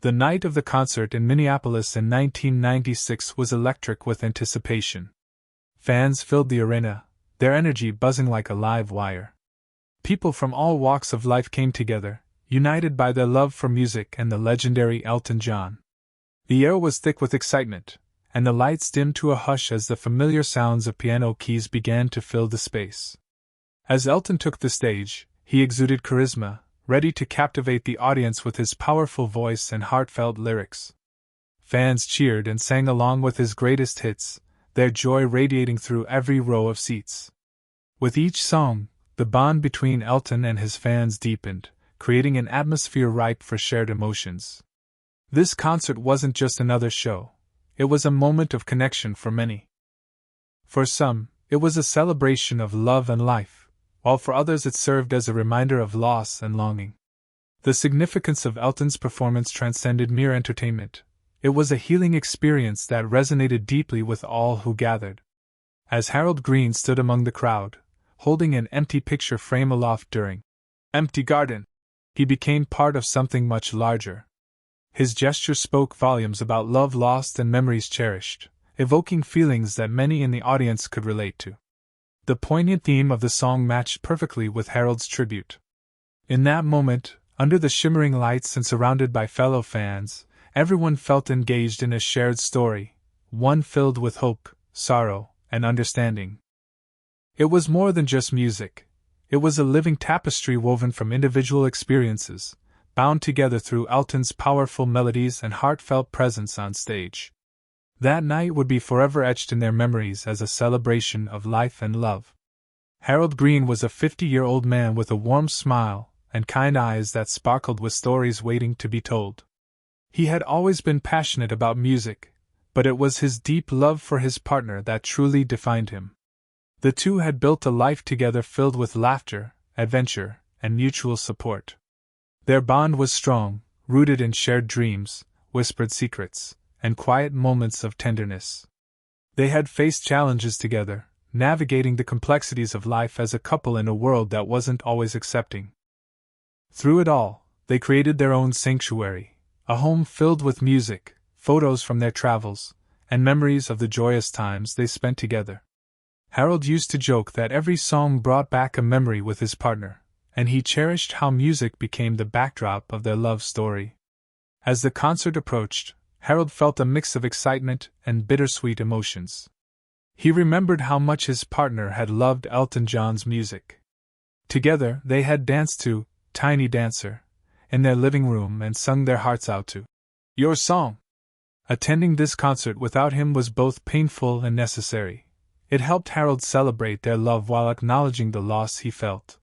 The night of the concert in Minneapolis in 1996 was electric with anticipation. Fans filled the arena, their energy buzzing like a live wire. People from all walks of life came together, united by their love for music and the legendary Elton John. The air was thick with excitement, and the lights dimmed to a hush as the familiar sounds of piano keys began to fill the space. As Elton took the stage, he exuded charisma, ready to captivate the audience with his powerful voice and heartfelt lyrics. Fans cheered and sang along with his greatest hits, their joy radiating through every row of seats. With each song, the bond between Elton and his fans deepened, creating an atmosphere ripe for shared emotions. This concert wasn't just another show, it was a moment of connection for many. For some, it was a celebration of love and life, while for others it served as a reminder of loss and longing. The significance of Elton's performance transcended mere entertainment. It was a healing experience that resonated deeply with all who gathered. As Harold Greene stood among the crowd, holding an empty picture frame aloft during Empty Garden, he became part of something much larger. His gesture spoke volumes about love lost and memories cherished, evoking feelings that many in the audience could relate to. The poignant theme of the song matched perfectly with Harold's tribute. In that moment, under the shimmering lights and surrounded by fellow fans, everyone felt engaged in a shared story, one filled with hope, sorrow, and understanding. It was more than just music. It was a living tapestry woven from individual experiences, bound together through Elton's powerful melodies and heartfelt presence on stage. That night would be forever etched in their memories as a celebration of life and love. Harold Greene was a 50-year-old man with a warm smile and kind eyes that sparkled with stories waiting to be told. He had always been passionate about music, but it was his deep love for his partner that truly defined him. The two had built a life together filled with laughter, adventure, and mutual support. Their bond was strong, rooted in shared dreams, whispered secrets, and quiet moments of tenderness. They had faced challenges together, navigating the complexities of life as a couple in a world that wasn't always accepting. Through it all, they created their own sanctuary, a home filled with music, photos from their travels, and memories of the joyous times they spent together. Harold used to joke that every song brought back a memory with his partner, and he cherished how music became the backdrop of their love story. As the concert approached, Harold felt a mix of excitement and bittersweet emotions. He remembered how much his partner had loved Elton John's music. Together, they had danced to Tiny Dancer in their living room and sung their hearts out to Your Song. Attending this concert without him was both painful and necessary. It helped Harold celebrate their love while acknowledging the loss he felt.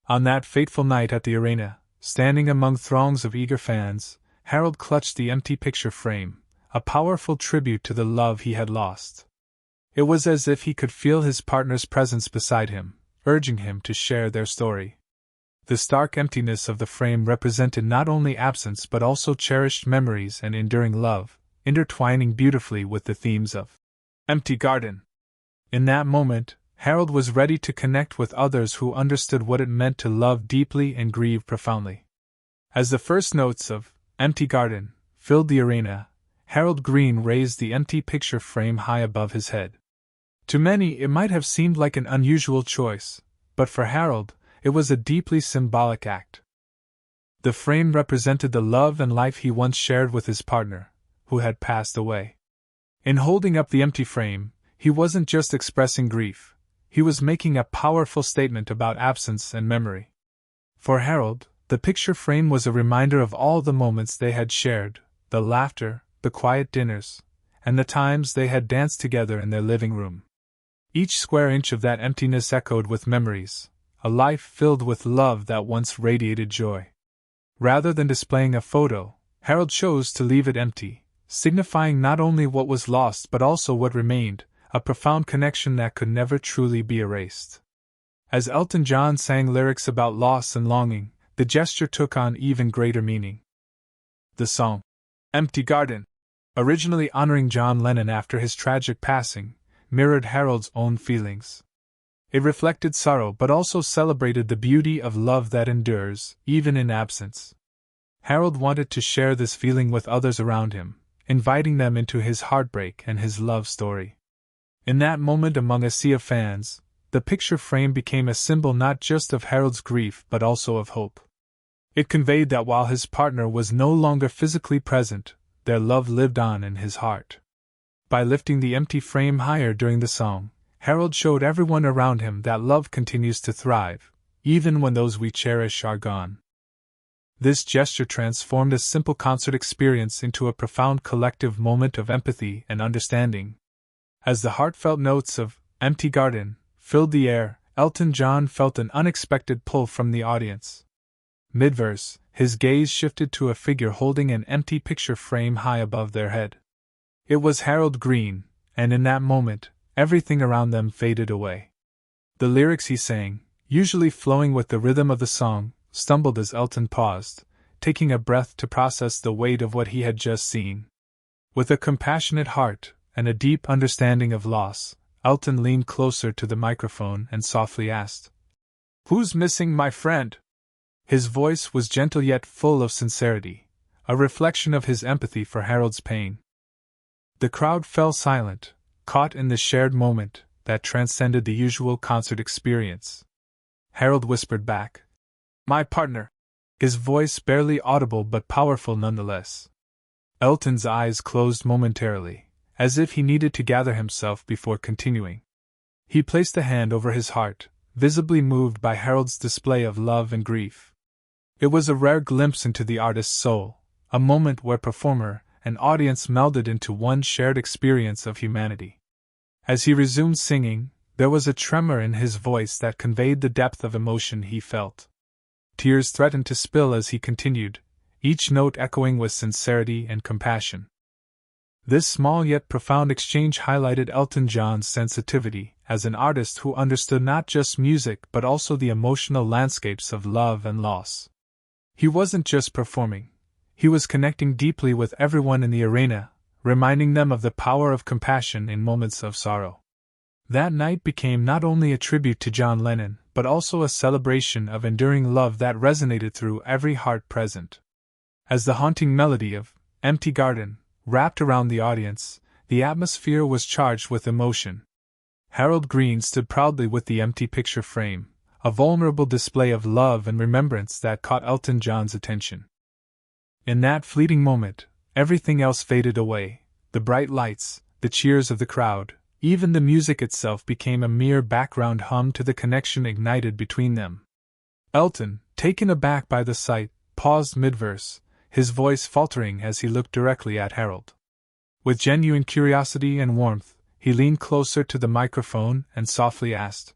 On that fateful night at the arena, standing among throngs of eager fans, Harold clutched the empty picture frame, a powerful tribute to the love he had lost. It was as if he could feel his partner's presence beside him, urging him to share their story. The stark emptiness of the frame represented not only absence but also cherished memories and enduring love, intertwining beautifully with the themes of Empty Garden. In that moment, Harold was ready to connect with others who understood what it meant to love deeply and grieve profoundly. As the first notes of Empty Garden filled the arena, Harold Greene raised the empty picture frame high above his head. To many, it might have seemed like an unusual choice, but for Harold, it was a deeply symbolic act. The frame represented the love and life he once shared with his partner, who had passed away. In holding up the empty frame, he wasn't just expressing grief, he was making a powerful statement about absence and memory. For Harold, the picture frame was a reminder of all the moments they had shared, the laughter, the quiet dinners, and the times they had danced together in their living room. Each square inch of that emptiness echoed with memories, a life filled with love that once radiated joy. Rather than displaying a photo, Harold chose to leave it empty, signifying not only what was lost but also what remained, a profound connection that could never truly be erased. As Elton John sang lyrics about loss and longing, the gesture took on even greater meaning. The song, Empty Garden, originally honoring John Lennon after his tragic passing, mirrored Harold's own feelings. It reflected sorrow but also celebrated the beauty of love that endures, even in absence. Harold wanted to share this feeling with others around him, inviting them into his heartbreak and his love story. In that moment among a sea of fans, the picture frame became a symbol not just of Harold's grief but also of hope. It conveyed that while his partner was no longer physically present, their love lived on in his heart. By lifting the empty frame higher during the song, Harold showed everyone around him that love continues to thrive, even when those we cherish are gone. This gesture transformed a simple concert experience into a profound collective moment of empathy and understanding. As the heartfelt notes of "Empty Garden" filled the air, Elton John felt an unexpected pull from the audience. Mid-verse, his gaze shifted to a figure holding an empty picture frame high above their head. It was Harold Greene, and in that moment, everything around them faded away. The lyrics he sang, usually flowing with the rhythm of the song, stumbled as Elton paused, taking a breath to process the weight of what he had just seen. With a compassionate heart and a deep understanding of loss, Elton leaned closer to the microphone and softly asked, "Who's missing my friend?" His voice was gentle yet full of sincerity, a reflection of his empathy for Harold's pain. The crowd fell silent, caught in the shared moment that transcended the usual concert experience. Harold whispered back, "My partner," his voice barely audible but powerful nonetheless. Elton's eyes closed momentarily, as if he needed to gather himself before continuing. He placed a hand over his heart, visibly moved by Harold's display of love and grief. It was a rare glimpse into the artist's soul, a moment where performer and audience melded into one shared experience of humanity. As he resumed singing, there was a tremor in his voice that conveyed the depth of emotion he felt. Tears threatened to spill as he continued, each note echoing with sincerity and compassion. This small yet profound exchange highlighted Elton John's sensitivity as an artist who understood not just music but also the emotional landscapes of love and loss. He wasn't just performing, he was connecting deeply with everyone in the arena, reminding them of the power of compassion in moments of sorrow. That night became not only a tribute to John Lennon, but also a celebration of enduring love that resonated through every heart present. As the haunting melody of "Empty Garden" wrapped around the audience, the atmosphere was charged with emotion. Harold Greene stood proudly with the empty picture frame, a vulnerable display of love and remembrance that caught Elton John's attention. In that fleeting moment, everything else faded away, the bright lights, the cheers of the crowd, even the music itself became a mere background hum to the connection ignited between them. Elton, taken aback by the sight, paused mid-verse, his voice faltering as he looked directly at Harold. With genuine curiosity and warmth, he leaned closer to the microphone and softly asked,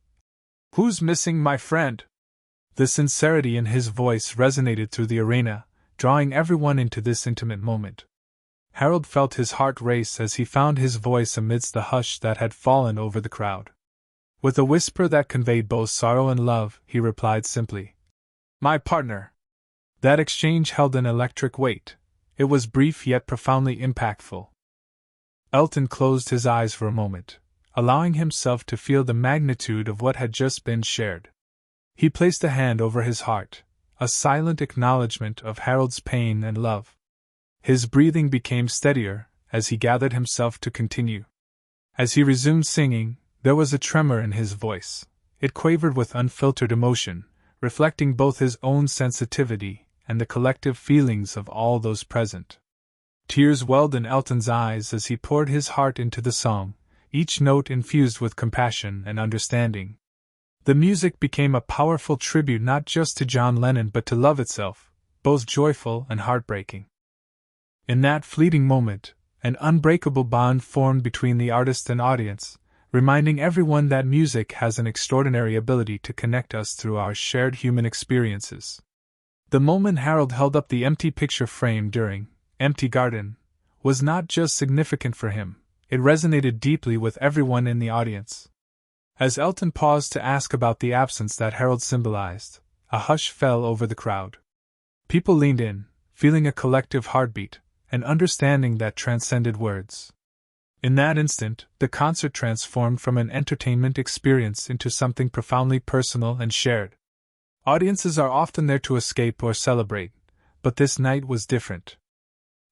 "Who's missing my friend?" The sincerity in his voice resonated through the arena, drawing everyone into this intimate moment. Harold felt his heart race as he found his voice amidst the hush that had fallen over the crowd. With a whisper that conveyed both sorrow and love, he replied simply, "My partner." That exchange held an electric weight. It was brief yet profoundly impactful. Elton closed his eyes for a moment, allowing himself to feel the magnitude of what had just been shared. He placed a hand over his heart, a silent acknowledgement of Harold's pain and love. His breathing became steadier as he gathered himself to continue. As he resumed singing, there was a tremor in his voice. It quavered with unfiltered emotion, reflecting both his own sensitivity and the collective feelings of all those present. Tears welled in Elton's eyes as he poured his heart into the song, each note infused with compassion and understanding. The music became a powerful tribute not just to John Lennon but to love itself, both joyful and heartbreaking. In that fleeting moment, an unbreakable bond formed between the artist and audience, reminding everyone that music has an extraordinary ability to connect us through our shared human experiences. The moment Harold held up the empty picture frame during "Empty Garden" was not just significant for him, it resonated deeply with everyone in the audience. As Elton paused to ask about the absence that Harold symbolized, a hush fell over the crowd. People leaned in, feeling a collective heartbeat, an understanding that transcended words. In that instant, the concert transformed from an entertainment experience into something profoundly personal and shared. Audiences are often there to escape or celebrate, but this night was different.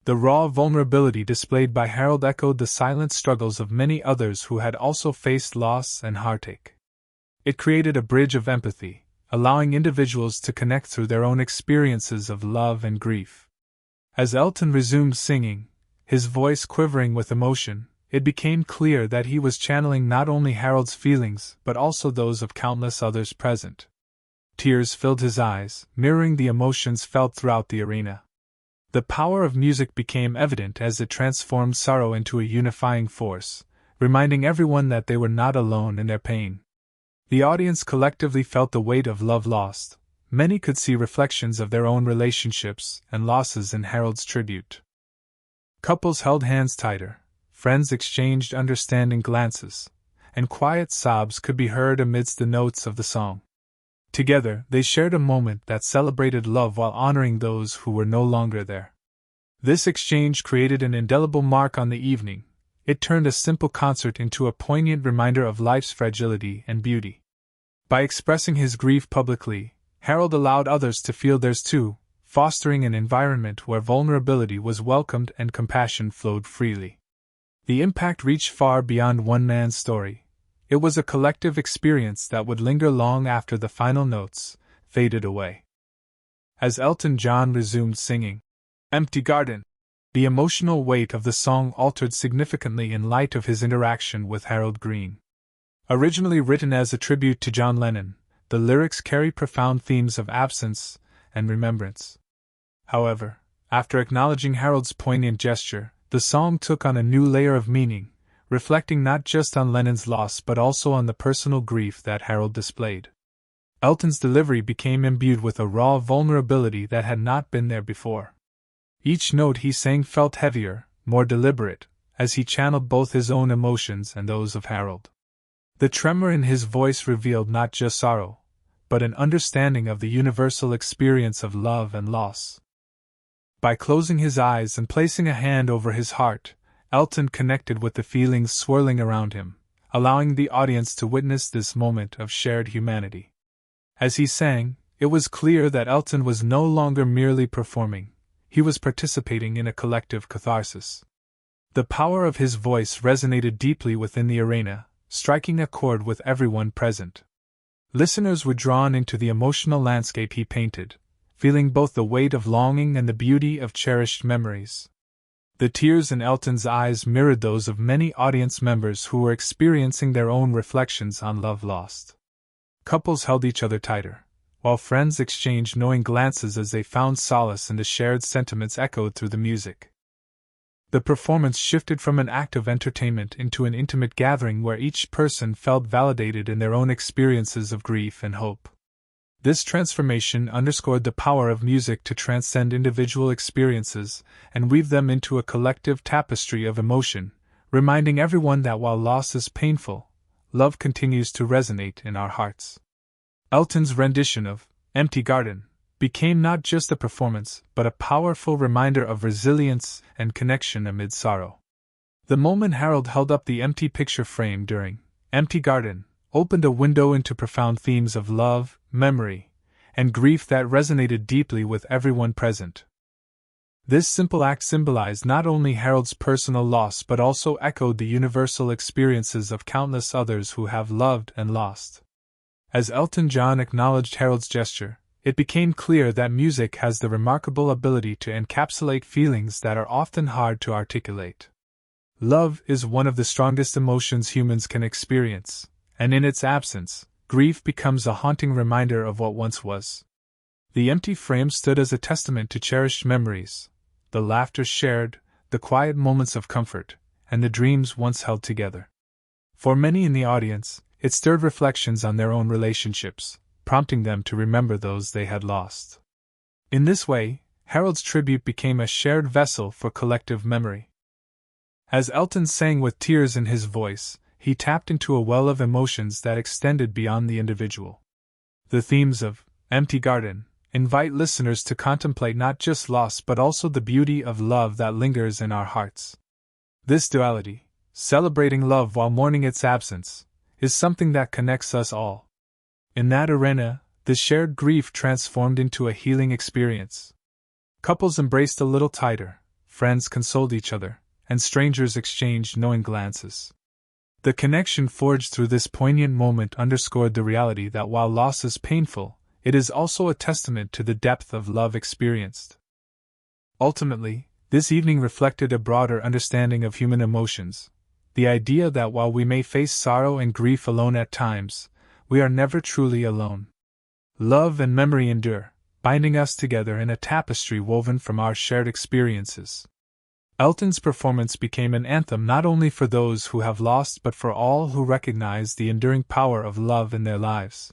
The raw vulnerability displayed by Harold echoed the silent struggles of many others who had also faced loss and heartache. It created a bridge of empathy, allowing individuals to connect through their own experiences of love and grief. As Elton resumed singing, his voice quivering with emotion, it became clear that he was channeling not only Harold's feelings but also those of countless others present. Tears filled his eyes, mirroring the emotions felt throughout the arena. The power of music became evident as it transformed sorrow into a unifying force, reminding everyone that they were not alone in their pain. The audience collectively felt the weight of love lost. Many could see reflections of their own relationships and losses in Harold's tribute. Couples held hands tighter, friends exchanged understanding glances, and quiet sobs could be heard amidst the notes of the song. Together, they shared a moment that celebrated love while honoring those who were no longer there. This exchange created an indelible mark on the evening. It turned a simple concert into a poignant reminder of life's fragility and beauty. By expressing his grief publicly, Harold allowed others to feel theirs too, fostering an environment where vulnerability was welcomed and compassion flowed freely. The impact reached far beyond one man's story. It was a collective experience that would linger long after the final notes faded away. As Elton John resumed singing "Empty Garden," the emotional weight of the song altered significantly in light of his interaction with Harold Greene. Originally written as a tribute to John Lennon, the lyrics carry profound themes of absence and remembrance. However, after acknowledging Harold's poignant gesture, the song took on a new layer of meaning, reflecting not just on Lennon's loss but also on the personal grief that Harold displayed. Elton's delivery became imbued with a raw vulnerability that had not been there before. Each note he sang felt heavier, more deliberate, as he channeled both his own emotions and those of Harold. The tremor in his voice revealed not just sorrow, but an understanding of the universal experience of love and loss. By closing his eyes and placing a hand over his heart, Elton connected with the feelings swirling around him, allowing the audience to witness this moment of shared humanity. As he sang, it was clear that Elton was no longer merely performing, he was participating in a collective catharsis. The power of his voice resonated deeply within the arena, striking a chord with everyone present. Listeners were drawn into the emotional landscape he painted, feeling both the weight of longing and the beauty of cherished memories. The tears in Elton's eyes mirrored those of many audience members who were experiencing their own reflections on love lost. Couples held each other tighter, while friends exchanged knowing glances as they found solace in the shared sentiments echoed through the music. The performance shifted from an act of entertainment into an intimate gathering where each person felt validated in their own experiences of grief and hope. This transformation underscored the power of music to transcend individual experiences and weave them into a collective tapestry of emotion, reminding everyone that while loss is painful, love continues to resonate in our hearts. Elton's rendition of "Empty Garden" became not just a performance, but a powerful reminder of resilience and connection amid sorrow. The moment Harold held up the empty picture frame during "Empty Garden" opened a window into profound themes of love, memory, and grief that resonated deeply with everyone present. This simple act symbolized not only Harold's personal loss but also echoed the universal experiences of countless others who have loved and lost. As Elton John acknowledged Harold's gesture, it became clear that music has the remarkable ability to encapsulate feelings that are often hard to articulate. Love is one of the strongest emotions humans can experience, and in its absence, grief becomes a haunting reminder of what once was. The empty frame stood as a testament to cherished memories, the laughter shared, the quiet moments of comfort, and the dreams once held together. For many in the audience, it stirred reflections on their own relationships, prompting them to remember those they had lost. In this way, Harold's tribute became a shared vessel for collective memory. As Elton sang with tears in his voice, he tapped into a well of emotions that extended beyond the individual. The themes of "Empty Garden" invite listeners to contemplate not just loss but also the beauty of love that lingers in our hearts. This duality, celebrating love while mourning its absence, is something that connects us all. In that arena, the shared grief transformed into a healing experience. Couples embraced a little tighter, friends consoled each other, and strangers exchanged knowing glances. The connection forged through this poignant moment underscored the reality that while loss is painful, it is also a testament to the depth of love experienced. Ultimately, this evening reflected a broader understanding of human emotions, the idea that while we may face sorrow and grief alone at times, we are never truly alone. Love and memory endure, binding us together in a tapestry woven from our shared experiences. Elton's performance became an anthem not only for those who have lost but for all who recognize the enduring power of love in their lives.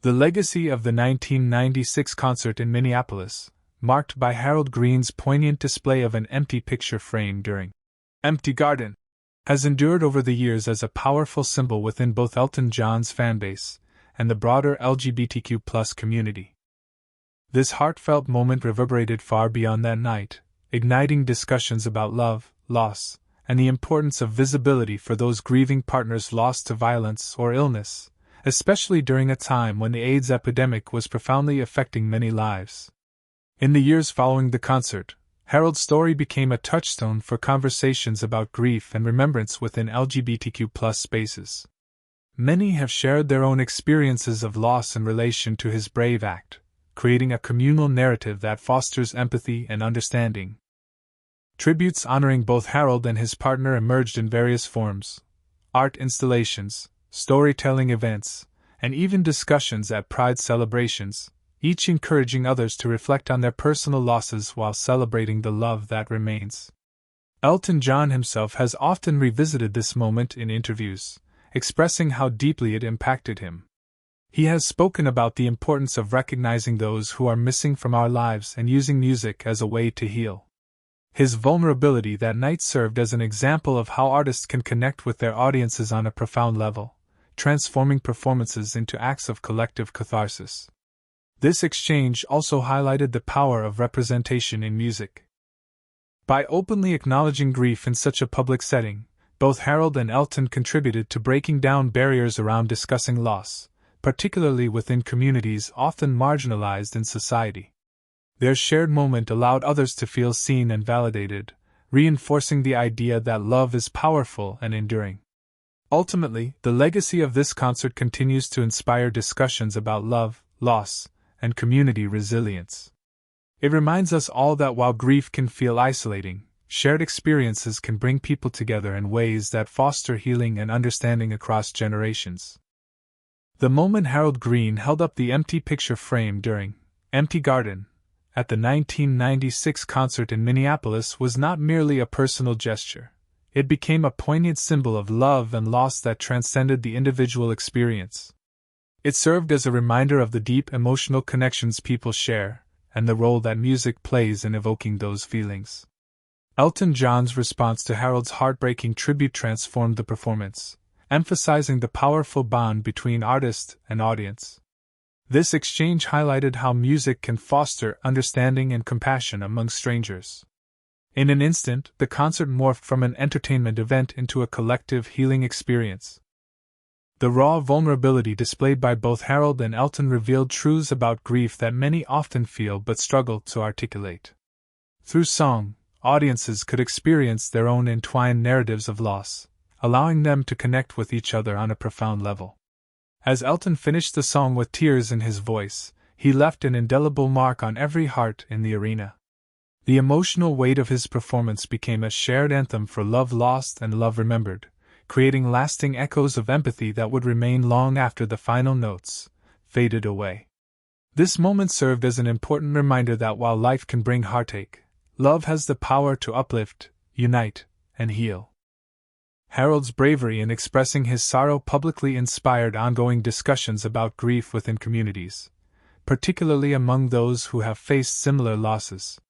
The legacy of the 1996 concert in Minneapolis, marked by Harold Greene's poignant display of an empty picture frame during Empty Garden, has endured over the years as a powerful symbol within both Elton John's fanbase and the broader LGBTQ+ community. This heartfelt moment reverberated far beyond that night, igniting discussions about love, loss, and the importance of visibility for those grieving partners lost to violence or illness, especially during a time when the AIDS epidemic was profoundly affecting many lives. In the years following the concert, Harold's story became a touchstone for conversations about grief and remembrance within LGBTQ+ spaces. Many have shared their own experiences of loss in relation to his brave act, creating a communal narrative that fosters empathy and understanding. Tributes honoring both Harold and his partner emerged in various forms: art installations, storytelling events, and even discussions at Pride celebrations, each encouraging others to reflect on their personal losses while celebrating the love that remains. Elton John himself has often revisited this moment in interviews, expressing how deeply it impacted him. He has spoken about the importance of recognizing those who are missing from our lives and using music as a way to heal. His vulnerability that night served as an example of how artists can connect with their audiences on a profound level, transforming performances into acts of collective catharsis. This exchange also highlighted the power of representation in music. By openly acknowledging grief in such a public setting, both Harold and Elton contributed to breaking down barriers around discussing loss, particularly within communities often marginalized in society. Their shared moment allowed others to feel seen and validated, reinforcing the idea that love is powerful and enduring. Ultimately, the legacy of this concert continues to inspire discussions about love, loss, and community resilience. It reminds us all that while grief can feel isolating, shared experiences can bring people together in ways that foster healing and understanding across generations. The moment Harold Greene held up the empty picture frame during Empty Garden at the 1996 concert in Minneapolis was not merely a personal gesture. It became a poignant symbol of love and loss that transcended the individual experience. It served as a reminder of the deep emotional connections people share and the role that music plays in evoking those feelings. Elton John's response to Harold's heartbreaking tribute transformed the performance, emphasizing the powerful bond between artist and audience. This exchange highlighted how music can foster understanding and compassion among strangers. In an instant, the concert morphed from an entertainment event into a collective healing experience. The raw vulnerability displayed by both Harold and Elton revealed truths about grief that many often feel but struggle to articulate. Through song, audiences could experience their own entwined narratives of loss, allowing them to connect with each other on a profound level. As Elton finished the song with tears in his voice, he left an indelible mark on every heart in the arena. The emotional weight of his performance became a shared anthem for love lost and love remembered, creating lasting echoes of empathy that would remain long after the final notes faded away. This moment served as an important reminder that while life can bring heartache, love has the power to uplift, unite, and heal. Harold's bravery in expressing his sorrow publicly inspired ongoing discussions about grief within communities, particularly among those who have faced similar losses.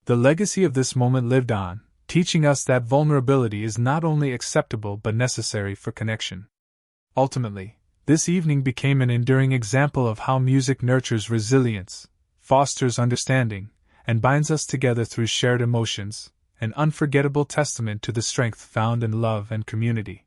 The legacy of this moment lived on, teaching us that vulnerability is not only acceptable but necessary for connection. Ultimately, this evening became an enduring example of how music nurtures resilience, fosters understanding, and binds us together through shared emotions, an unforgettable testament to the strength found in love and community.